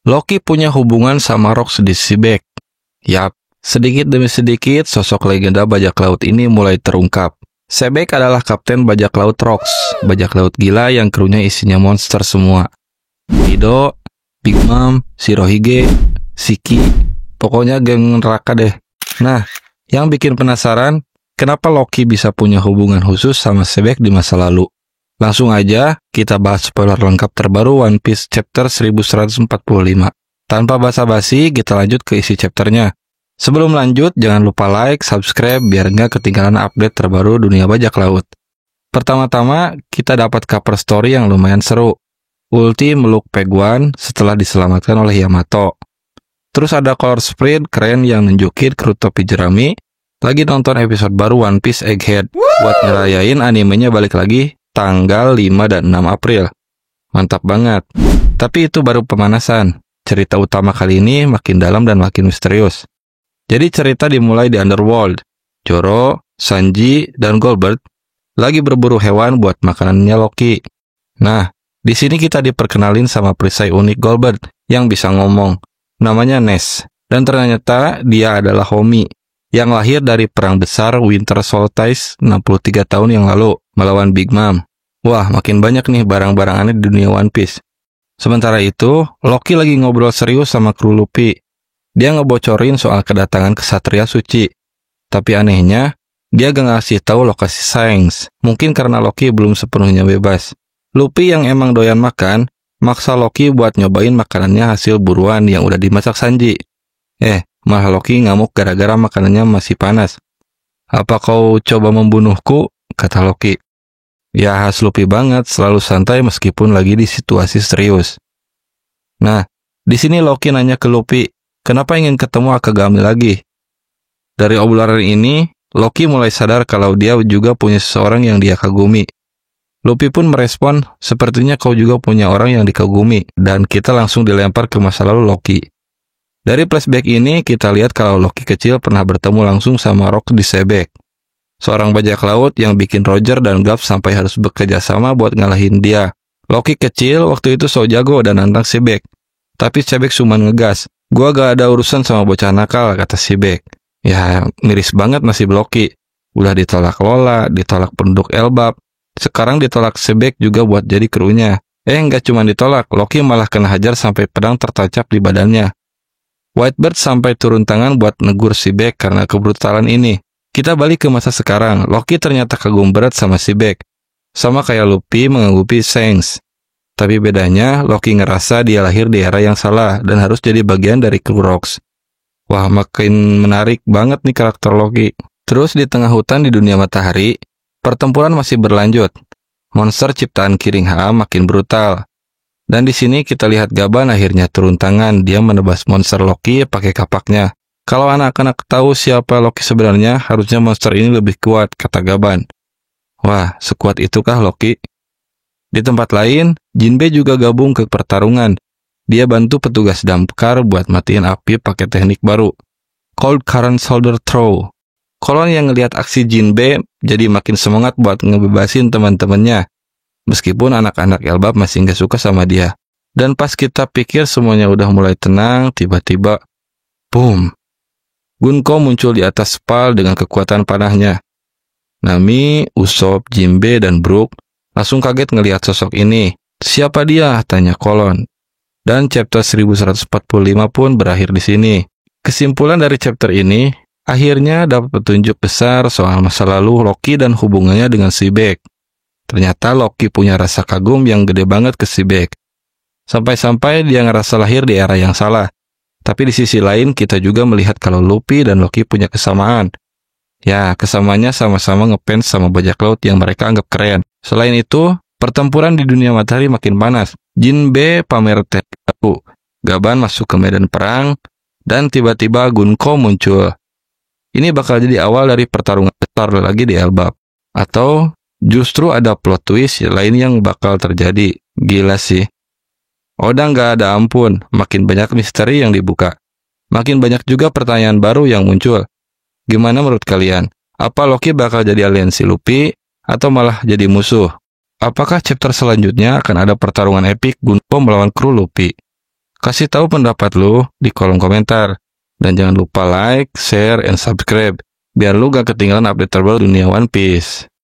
Loki punya hubungan sama Rox di Seabeck. Yap, sedikit demi sedikit sosok legenda bajak laut ini mulai terungkap. Seabeck adalah kapten bajak laut Rox, bajak laut gila yang krunya isinya monster semua. Dido, Big Mom, Shirohige, Shiki, pokoknya geng neraka deh. Nah, yang bikin penasaran, kenapa Loki bisa punya hubungan khusus sama Seabeck di masa lalu? Langsung aja, kita bahas spoiler lengkap terbaru One Piece chapter 1145. Tanpa basa-basi, kita lanjut ke isi chapternya. Sebelum lanjut, jangan lupa like, subscribe, biar nggak ketinggalan update terbaru dunia bajak laut. Pertama-tama, kita dapat cover story yang lumayan seru. Ulti meluk Pegwan setelah diselamatkan oleh Yamato. Terus ada color spread keren yang nunjukin kru topi jerami lagi nonton episode baru One Piece Egghead buat ngerayain animenya balik lagi tanggal 5 dan 6 April. Mantap banget. Tapi itu baru pemanasan. Cerita utama kali ini makin dalam dan makin misterius. Jadi cerita dimulai di Underworld. Zoro, Sanji, dan Goldberg lagi berburu hewan buat makanannya Loki. Nah, di sini kita diperkenalin sama perisai unik Goldberg yang bisa ngomong. Namanya Ness. Dan ternyata dia adalah Homie yang lahir dari perang besar Winter Solstice 63 tahun yang lalu melawan Big Mom. Wah, makin banyak nih barang-barang aneh di dunia One Piece. Sementara itu, Loki lagi ngobrol serius sama kru Luffy. Dia ngebocorin soal kedatangan Ksatria Suci. Tapi anehnya, dia gak ngasih tahu lokasi Shanks. Mungkin karena Loki belum sepenuhnya bebas. Luffy yang emang doyan makan, maksa Loki buat nyobain makanannya hasil buruan yang udah dimasak Sanji. Malah Loki ngamuk gara-gara makanannya masih panas. "Apa kau coba membunuhku?" kata Loki. Ya, khas Luffy banget, selalu santai meskipun lagi di situasi serius. Nah, di sini Loki nanya ke Luffy, kenapa ingin ketemu Akagami lagi? Dari obrolan ini, Loki mulai sadar kalau dia juga punya seseorang yang dia kagumi. Luffy pun merespon, sepertinya kau juga punya orang yang dikagumi, dan kita langsung dilempar ke masa lalu Loki. Dari flashback ini, kita lihat kalau Loki kecil pernah bertemu langsung sama Rox di Seabeck. Seorang bajak laut yang bikin Roger dan Garp sampai harus bekerja sama buat ngalahin dia. Loki kecil waktu itu so jago dan nantang Seabeck. Tapi Seabeck cuma ngegas. "Gua gak ada urusan sama bocah nakal," kata Seabeck. Ya, miris banget nasib Loki. Udah ditolak Lola, ditolak penduduk Elbap. Sekarang ditolak Seabeck juga buat jadi krunya. Nggak cuma ditolak, Loki malah kena hajar sampai pedang tertancap di badannya. Whitebird sampai turun tangan buat negur Seabeck karena kebrutalan ini. Kita balik ke masa sekarang, Loki ternyata kagum berat sama Seabeck. Sama kayak Luffy mengagumi Shanks. Tapi bedanya, Loki ngerasa dia lahir di era yang salah dan harus jadi bagian dari kru Rox. Wah, makin menarik banget nih karakter Loki. Terus di tengah hutan di dunia matahari, pertempuran masih berlanjut. Monster ciptaan Kiring HA makin brutal. Dan di sini kita lihat Gaban akhirnya turun tangan, dia menebas monster Loki pakai kapaknya. Kalau anak-anak tahu siapa Loki sebenarnya, harusnya monster ini lebih kuat, kata Gaban. Wah, sekuat itukah Loki? Di tempat lain, Jinbe juga gabung ke pertarungan. Dia bantu petugas damkar buat matiin api pakai teknik baru, Cold Current Soldier Throw. Kolon yang ngelihat aksi Jinbe jadi makin semangat buat ngebebasin teman-temannya. Meskipun anak-anak Elbap masih nggak suka sama dia. Dan pas kita pikir semuanya udah mulai tenang, tiba-tiba, boom! Gunko muncul di atas Spal dengan kekuatan panahnya. Nami, Usopp, Jinbe, dan Brook langsung kaget ngelihat sosok ini. "Siapa dia?" tanya Kolon. Dan chapter 1145 pun berakhir di sini. Kesimpulan dari chapter ini, akhirnya dapat petunjuk besar soal masa lalu Loki dan hubungannya dengan Seabeck. Ternyata Loki punya rasa kagum yang gede banget ke Seabeck. Sampai-sampai dia ngerasa lahir di era yang salah. Tapi di sisi lain kita juga melihat kalau Luffy dan Loki punya kesamaan. Ya, kesamaannya sama-sama ngefans sama bajak laut yang mereka anggap keren. Selain itu, pertempuran di dunia matahari makin panas. Jinbe pamer teknik baru. Gaban masuk ke medan perang. Dan tiba-tiba Gunko muncul. Ini bakal jadi awal dari pertarungan besar lagi di Elbap. Atau justru ada plot twist lain yang bakal terjadi. Gila sih. Oda nggak ada ampun, makin banyak misteri yang dibuka. Makin banyak juga pertanyaan baru yang muncul. Gimana menurut kalian? Apa Loki bakal jadi aliansi Luffy, atau malah jadi musuh? Apakah chapter selanjutnya akan ada pertarungan epik Gunko melawan kru Luffy? Kasih tahu pendapat lu di kolom komentar. Dan jangan lupa like, share, and subscribe biar lu gak ketinggalan update terbaru dunia One Piece.